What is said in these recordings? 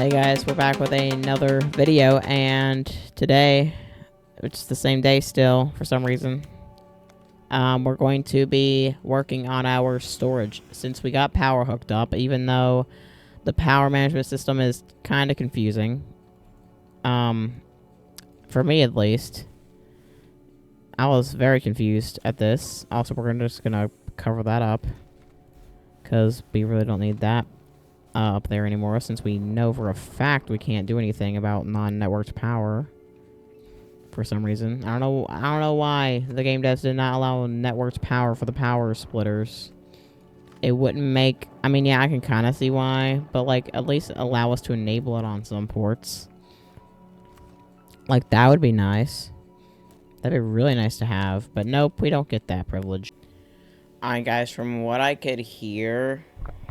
Hey guys, we're back with another video, and today, which is the same day still for some reason, we're going to be working on our storage since we got power hooked up, even though the power management system is kind of confusing. For me at least. I was very confused at this. Also, we're just gonna cover that up because we really don't need that up there anymore, since we know for a fact we can't do anything about non-networked power for some reason. I don't know why the game devs did not allow networked power for the power splitters. It wouldn't make... I mean, yeah, I can kind of see why, but, like, at least allow us to enable it on some ports. Like, that would be nice. That'd be really nice to have, but nope, we don't get that privilege. Alright, guys, from what I could hear...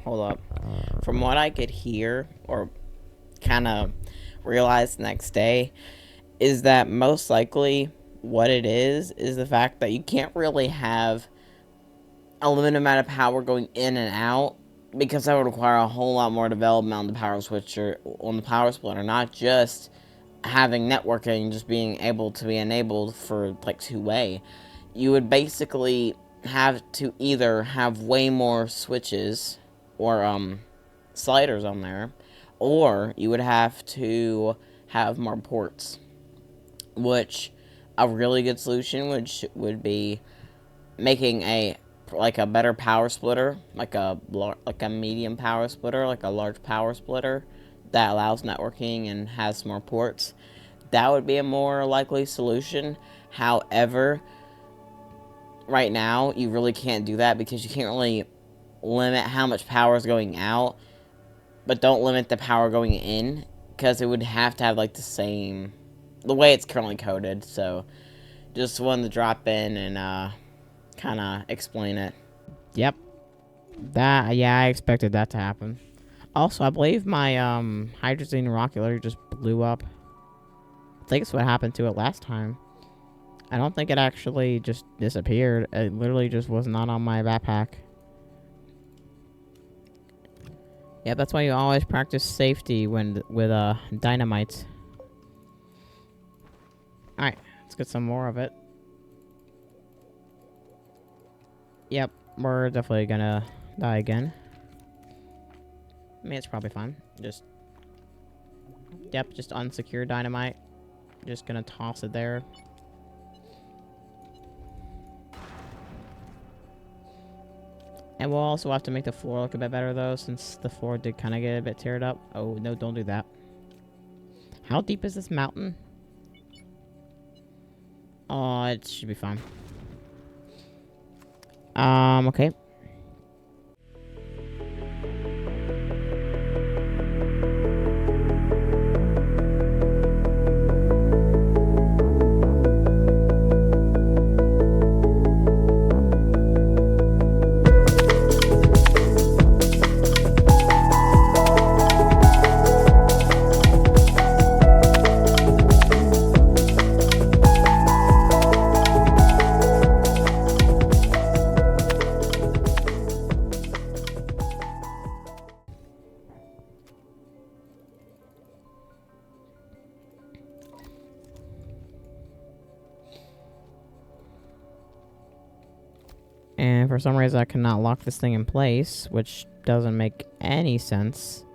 Hold up. From what I could hear, or kind of realize the next day, is that most likely what it is the fact that you can't really have a limited amount of power going in and out, because that would require a whole lot more development on the power switcher, on the power splitter, not just having networking just being able to be enabled for like two-way. You would basically have to either have way more switches or sliders on there, or you would have to have more ports, which a really good solution would be making a better power splitter, like a medium power splitter, like a large power splitter that allows networking and has more ports. That would be a more likely solution. However, right now you really can't do that because you can't really limit how much power is going out, but don't limit the power going in, because it would have to have like the way it's currently coded. So just wanted to drop in and kind of explain it. Yep, yeah, I expected that to happen. Also, I believe my hydrogen rocket just blew up. I think it's what happened to it last time. I don't think it actually just disappeared. It literally just was not on my backpack. Yeah, that's why you always practice safety with dynamite. Alright, let's get some more of it. Yep, we're definitely gonna die again. I mean, it's probably fine. Just unsecure dynamite. Just gonna toss it there. And we'll also have to make the floor look a bit better, though, since the floor did kind of get a bit teared up. Oh, no, don't do that. How deep is this mountain? Oh, it should be fine. Okay. And for some reason I cannot lock this thing in place, which doesn't make any sense.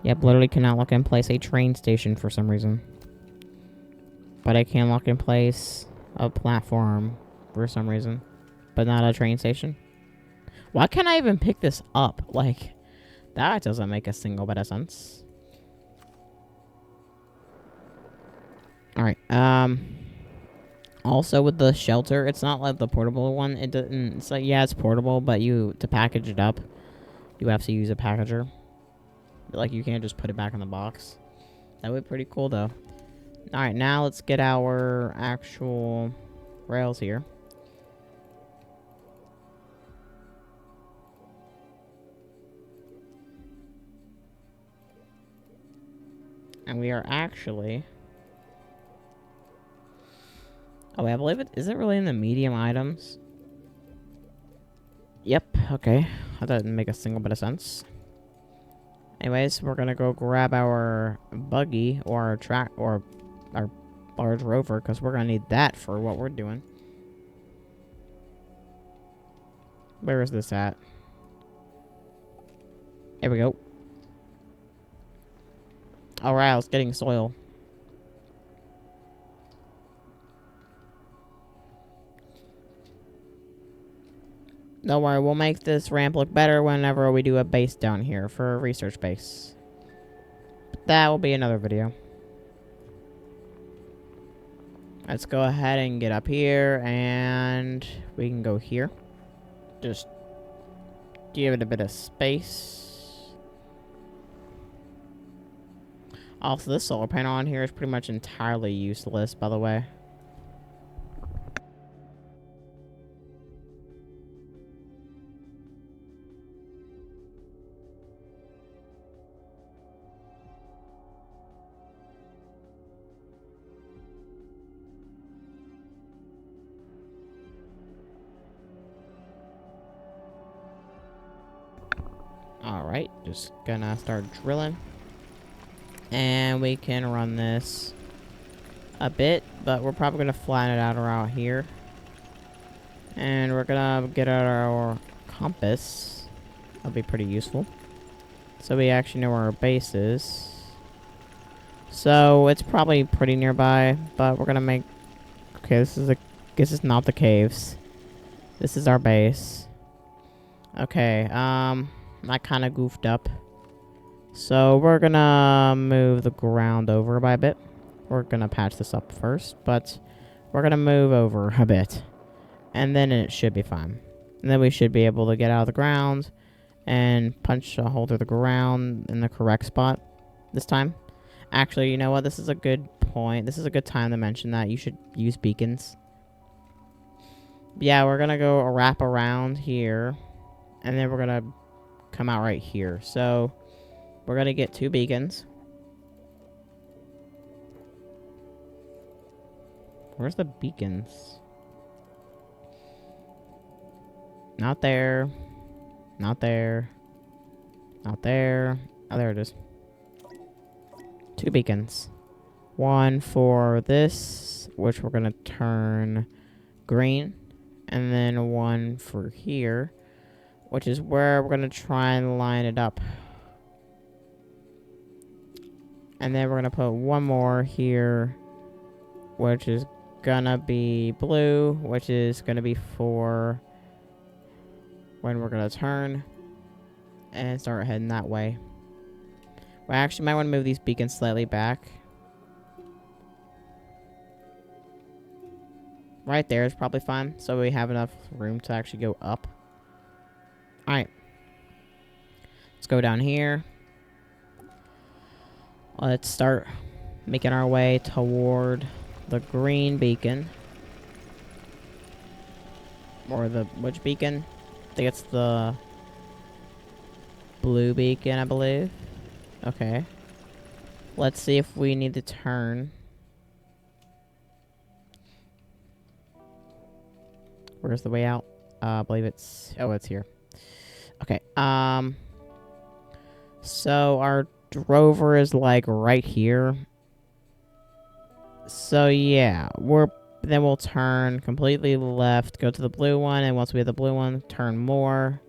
Yep, literally cannot lock in place a train station for some reason. But I can lock in place a platform for some reason, but not a train station. Why can't I even pick this up? Like, that doesn't make a single bit of sense. Alright, also with the shelter, it's not like the portable one. It doesn't... It's like, yeah, it's portable, but to package it up, you have to use a packager. Like, you can't just put it back in the box. That would be pretty cool, though. Alright, now let's get our actual rails here. And we are actually... Oh, wait, I believe it... Is it really in the medium items? Yep, okay. That doesn't make a single bit of sense. Anyways, we're gonna go grab our buggy or our track or our large rover because we're gonna need that for what we're doing. Where is this at? Here we go. Alright, let's getting soil. Don't worry, we'll make this ramp look better whenever we do a base down here for a research base. But that will be another video. Let's go ahead and get up here, and we can go here. Just give it a bit of space. Also, this solar panel on here is pretty much entirely useless, by the way. Alright, just gonna start drilling. And we can run this a bit, but we're probably gonna flatten it out around here. And we're gonna get out our compass. That'll be pretty useful. So we actually know where our base is. So it's probably pretty nearby, but we're gonna make... Okay, this is not the caves. This is our base. Okay, I kind of goofed up. So we're gonna move the ground over by a bit. We're gonna patch this up first, but we're gonna move over a bit. And then it should be fine. And then we should be able to get out of the ground and punch a hole through the ground in the correct spot this time. Actually, you know what? This is a good point. This is a good time to mention that you should use beacons. Yeah, we're gonna go wrap around here. And then we're gonna come out right here. So we're gonna get 2 beacons. Where's the beacons? Not there. Not there. Not there. Oh, there it is. 2 beacons. One for this, which we're gonna turn green. And then one for here, which is where we're gonna try and line it up. And then we're gonna put one more here, which is gonna be blue, which is gonna be for when we're gonna turn and start heading that way. We actually might want to move these beacons slightly back. Right there is probably fine, so we have enough room to actually go up. Alright. Let's go down here. Let's start making our way toward the green beacon. Or the... which beacon? I think it's the blue beacon, I believe. Okay. Let's see if we need to turn. Where's the way out? I believe it's... oh, it's here. Okay. So our rover is like right here. So yeah, then we'll turn completely left, go to the blue one, and once we have the blue one, turn more.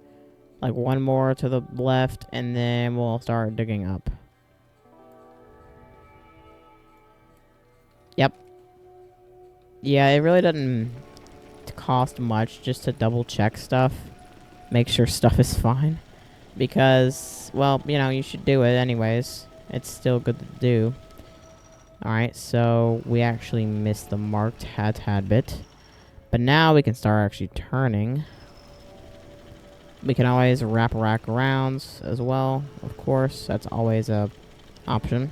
Like one more to the left, and then we'll start digging up. Yep. Yeah, it really doesn't cost much just to double check stuff. Make sure stuff is fine. Because, well, you know, you should do it anyways. It's still good to do. Alright, so we actually missed the mark a tad bit. But now we can start actually turning. We can always wrap rack arounds as well, of course. That's always a option.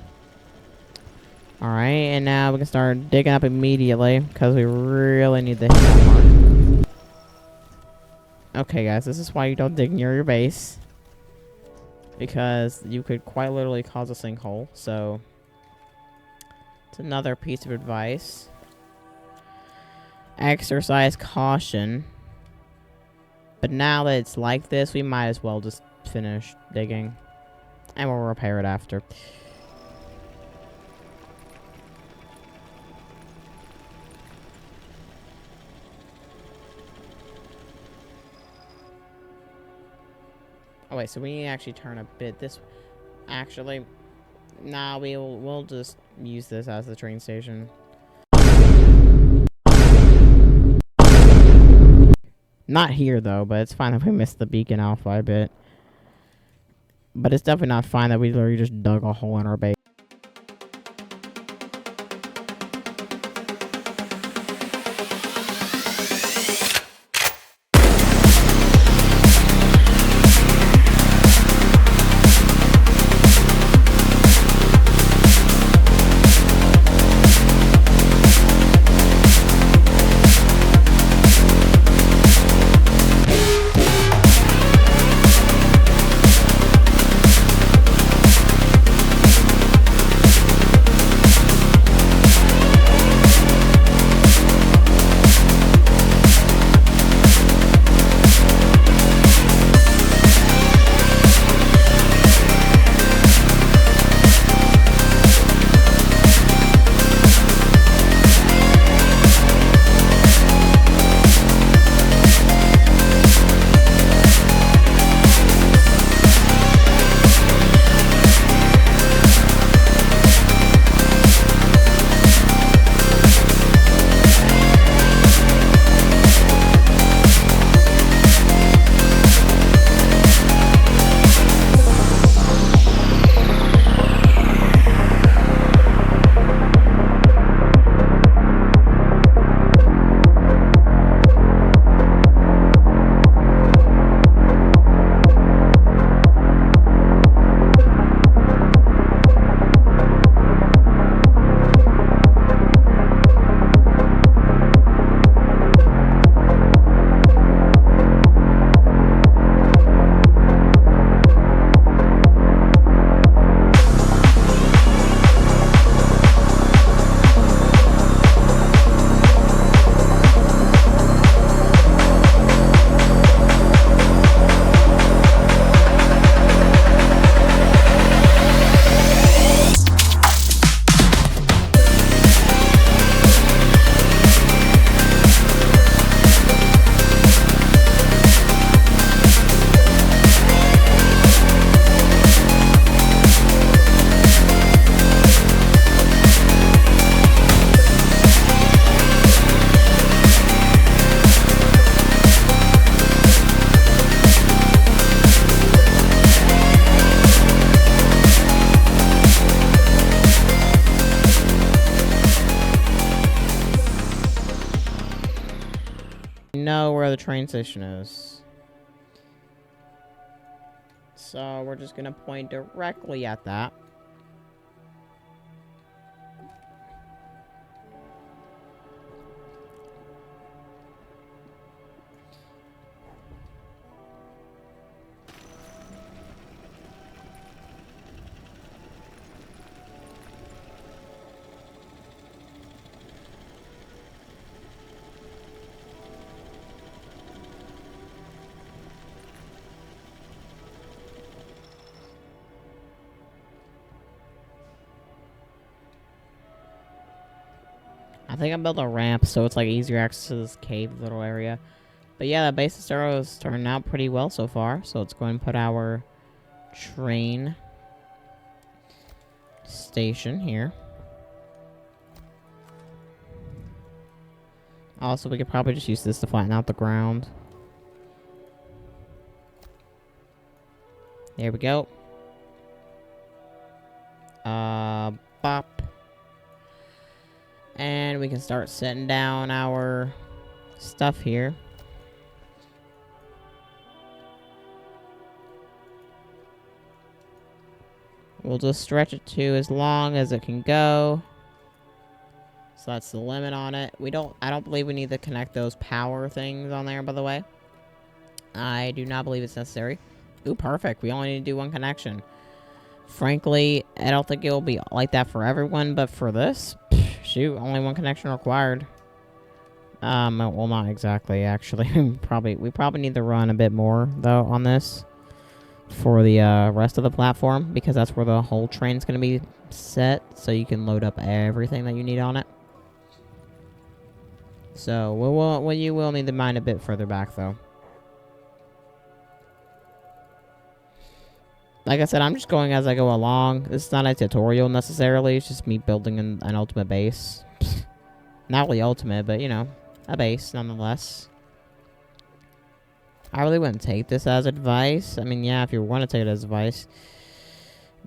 Alright, and now we can start digging up immediately, because we really need to hit that mark. Okay, guys, this is why you don't dig near your base. Because you could quite literally cause a sinkhole, so... it's another piece of advice. Exercise caution. But now that it's like this, we might as well just finish digging. And we'll repair it after. Oh wait, so we need to actually turn a bit this. Actually, nah, we'll just use this as the train station. Not here though, but it's fine if we missed the beacon alpha a bit. But it's definitely not fine that we literally just dug a hole in our base. Know where the train station is. So we're just gonna point directly at that. I think I built a ramp so it's like easier access to this cave little area. But yeah, the base of Starro is turning out pretty well so far. So let's go and put our train station here. Also, we could probably just use this to flatten out the ground. There we go. Bop. And we can start setting down our stuff here. We'll just stretch it to as long as it can go. So that's the limit on it. I don't believe we need to connect those power things on there, by the way. I do not believe it's necessary. Ooh, perfect. We only need to do one connection. Frankly, I don't think it'll be like that for everyone, but for this, shoot, only one connection required. Well, not exactly, actually. we probably need to run a bit more, though, on this. for the rest of the platform, because that's where the whole train's going to be set, so you can load up everything that you need on it. So you will need to mine a bit further back, though. Like I said, I'm just going as I go along. This is not a tutorial necessarily. It's just me building an ultimate base. Not really ultimate, but, you know, a base nonetheless. I really wouldn't take this as advice. I mean, yeah, if you want to take it as advice,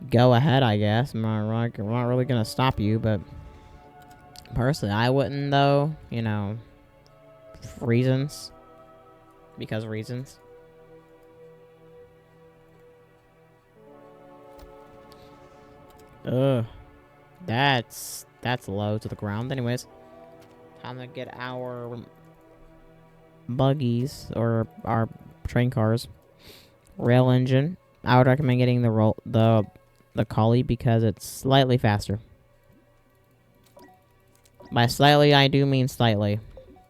go ahead, I guess. I'm not really going to stop you, but personally, I wouldn't, though. You know, reasons. Because reasons. Ugh. That's low to the ground. Anyways, time to get our buggies, or our train cars. Rail engine. I would recommend getting the collie because it's slightly faster. By slightly, I do mean slightly.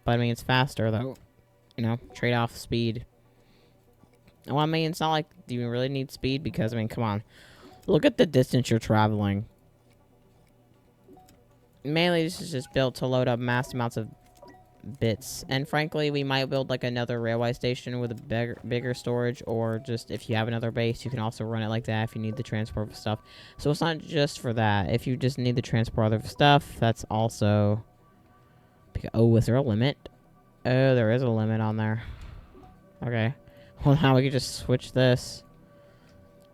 But I mean, it's faster, though. You know, trade off speed. Well, I mean, it's not like you really need speed because, I mean, come on. Look at the distance you're traveling. Mainly, this is just built to load up mass amounts of bits. And frankly, we might build like another railway station with a bigger storage, or just if you have another base, you can also run it like that if you need the transport of stuff. So it's not just for that. If you just need the transport of stuff, that's also... Oh, is there a limit? Oh, there is a limit on there. Okay. Well, now we can just switch this.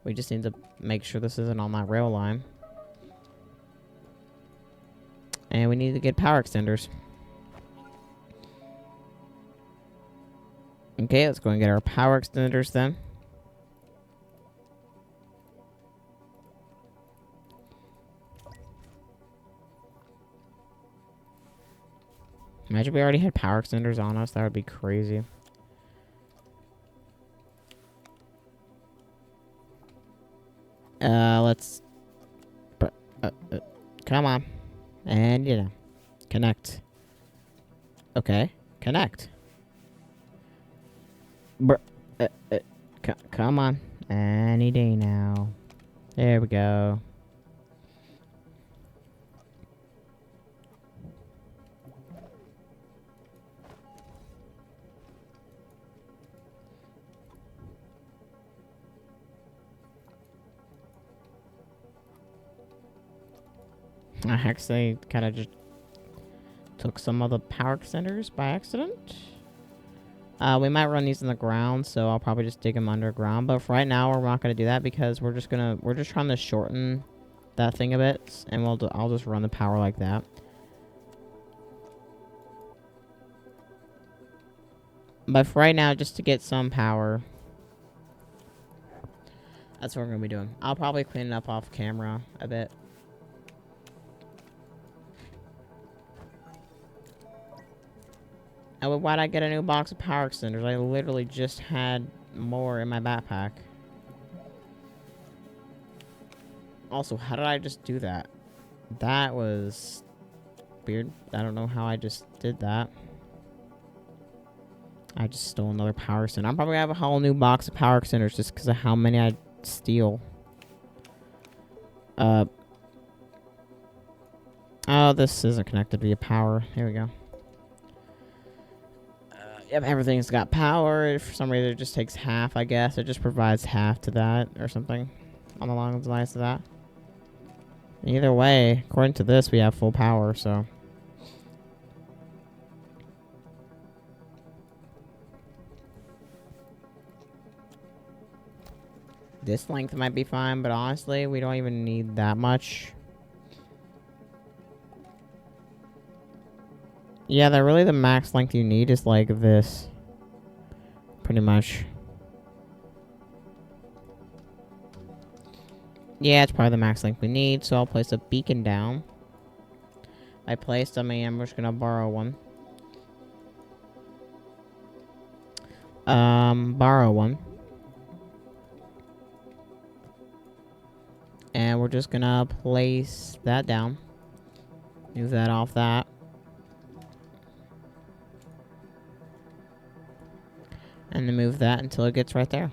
We just need to make sure this isn't on that rail line. And we need to get power extenders. Okay, let's go and get our power extenders then. Imagine we already had power extenders on us. That would be crazy. Let's... come on. And, you know, connect. Okay, connect. Come on. Any day now. There we go. I actually kind of just took some of the power extenders by accident. We might run these in the ground, so I'll probably just dig them underground. But for right now, we're not gonna do that because we're just trying to shorten that thing a bit, and I'll just run the power like that. But for right now, just to get some power, that's what we're gonna be doing. I'll probably clean it up off camera a bit. Oh, why'd I get a new box of power extenders? I literally just had more in my backpack. Also, how did I just do that? That was weird. I don't know how I just did that. I just stole another power extender. I'm probably gonna have a whole new box of power extenders just because of how many I steal. Oh, this isn't connected via power. Here we go. Yep, everything's got power. For some reason, it just takes half, I guess. It just provides half to that or something on the long lines of that. Either way, according to this, we have full power, so... This length might be fine, but honestly, we don't even need that much. Yeah, really the max length you need is like this. Pretty much. Yeah, it's probably the max length we need, so I'll place a beacon down. I'm just gonna borrow one. Borrow one. And we're just gonna place that down. Move that off that. And then move that until it gets right there.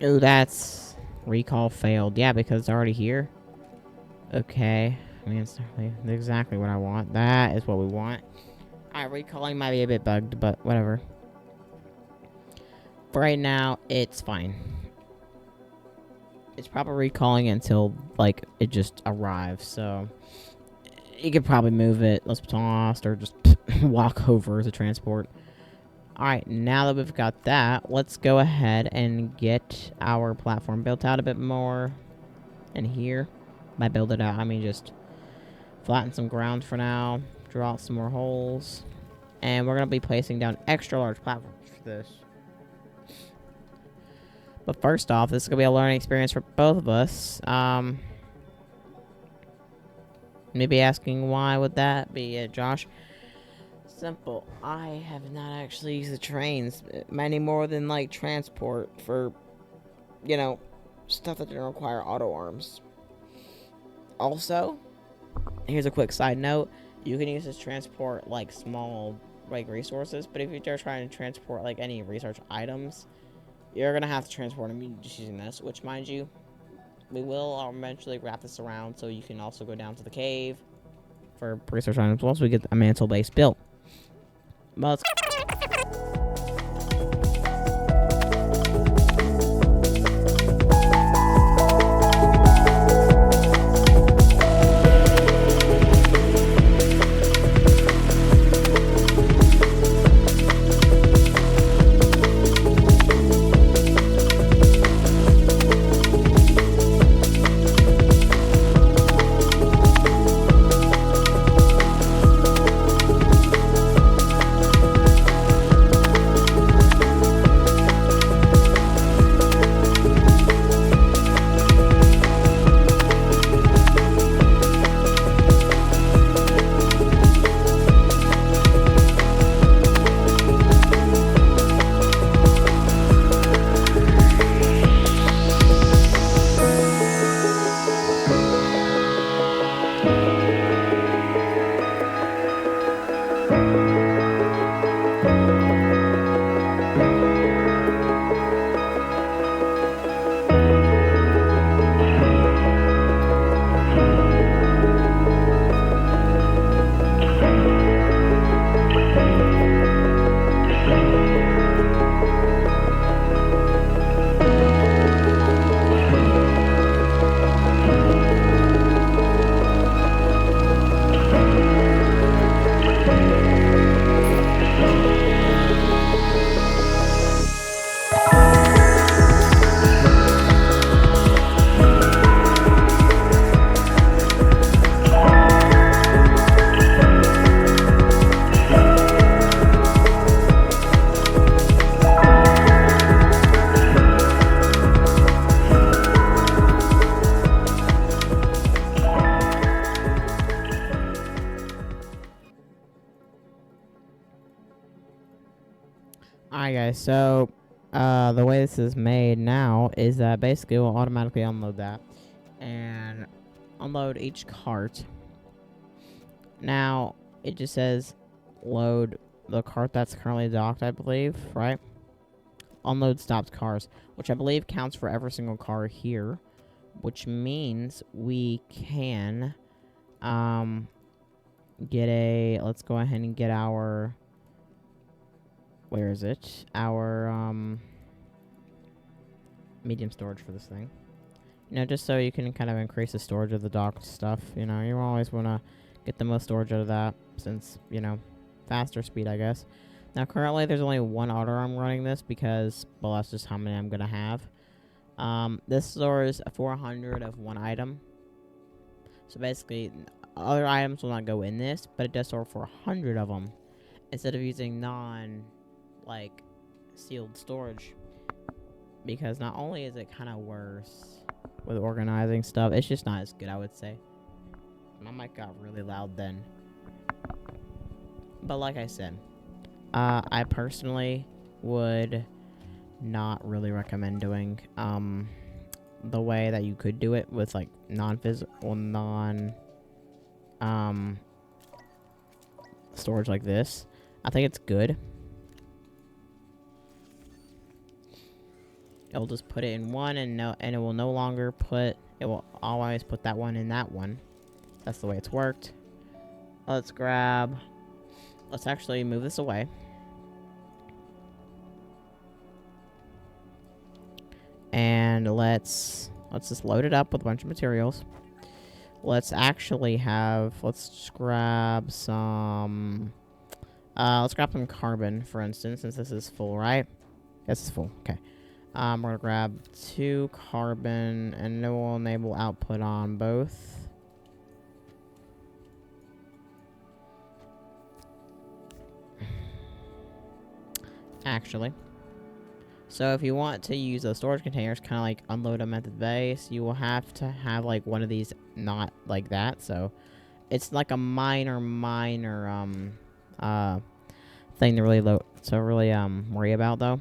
Ooh, that's... Recall failed. Yeah, because it's already here. Okay. I mean, it's exactly what I want. That is what we want. Alright, recalling might be a bit bugged, but whatever. For right now, it's fine. It's probably recalling until, like, it just arrives, so... You could probably move it, let's toss, or just walk over as a transport. Alright, now that we've got that, let's go ahead and get our platform built out a bit more. And here, by build it out, I mean just flatten some ground for now, draw out some more holes, and we're going to be placing down extra large platforms for this. But first off, this is going to be a learning experience for both of us. Maybe asking why would that be, Josh? Simple. I have not actually used the trains any more than, like, transport for, you know, stuff that didn't require auto arms. Also, here's a quick side note. You can use this to transport, like, small, like, resources, but if you're trying to transport, like, any research items, you're gonna have to transport them just using this, which, mind you, we will eventually wrap this around so you can also go down to the cave for research items once we get a mantle base built. But let's Alright guys, so the way this is made now is that basically we'll automatically unload that and unload each cart. Now it just says load the cart that's currently docked, I believe, right? Unload stopped cars, which I believe counts for every single car here, which means we can get a, let's go ahead and get our, where is it? Our medium storage for this thing. You know, just so you can kind of increase the storage of the docked stuff. You know, you always want to get the most storage out of that since, you know, faster speed, I guess. Now, currently, there's only one auto arm running this because, well, that's just how many I'm going to have. This stores 400 of one item. So basically, other items will not go in this, but it does store 400 of them instead of using like, sealed storage. Because not only is it kind of worse with organizing stuff, it's just not as good, I would say. My mic got really loud then. But like I said, I personally would not really recommend doing the way that you could do it with like non-physical, storage like this. I think it's good. it'll just put it in one, and it will no longer put. It will always put that one in that one. That's the way it's worked. Let's grab. Let's actually move this away. And let's just load it up with a bunch of materials. Let's actually have. Let's just grab some. Let's grab some carbon, for instance, since this is full, right? This is full. Okay. We're gonna grab 2 carbon, and it will enable output on both. Actually. So if you want to use those storage containers, kind of like unload them at the base, you will have to have like one of these not like that. So it's like a minor thing to really worry about though.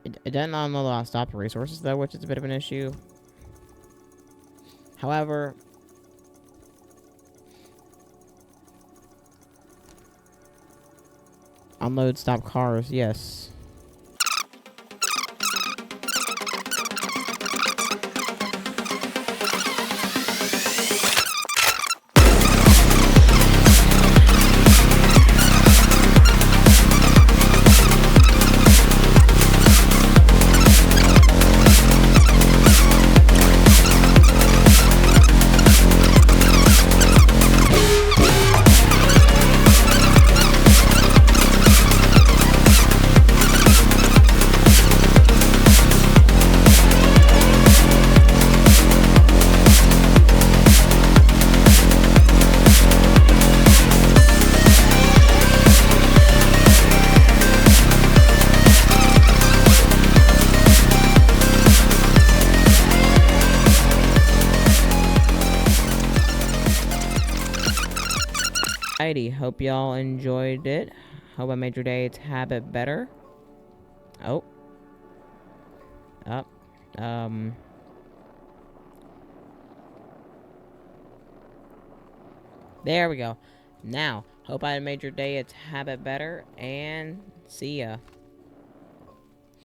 It doesn't unload stop the resources though, which is a bit of an issue. However, unload stop cars, yes. Alrighty, hope y'all enjoyed it. Hope I made your day a tad bit better. Oh. Up. There we go. Now, hope I made your day a tad bit better, and see ya.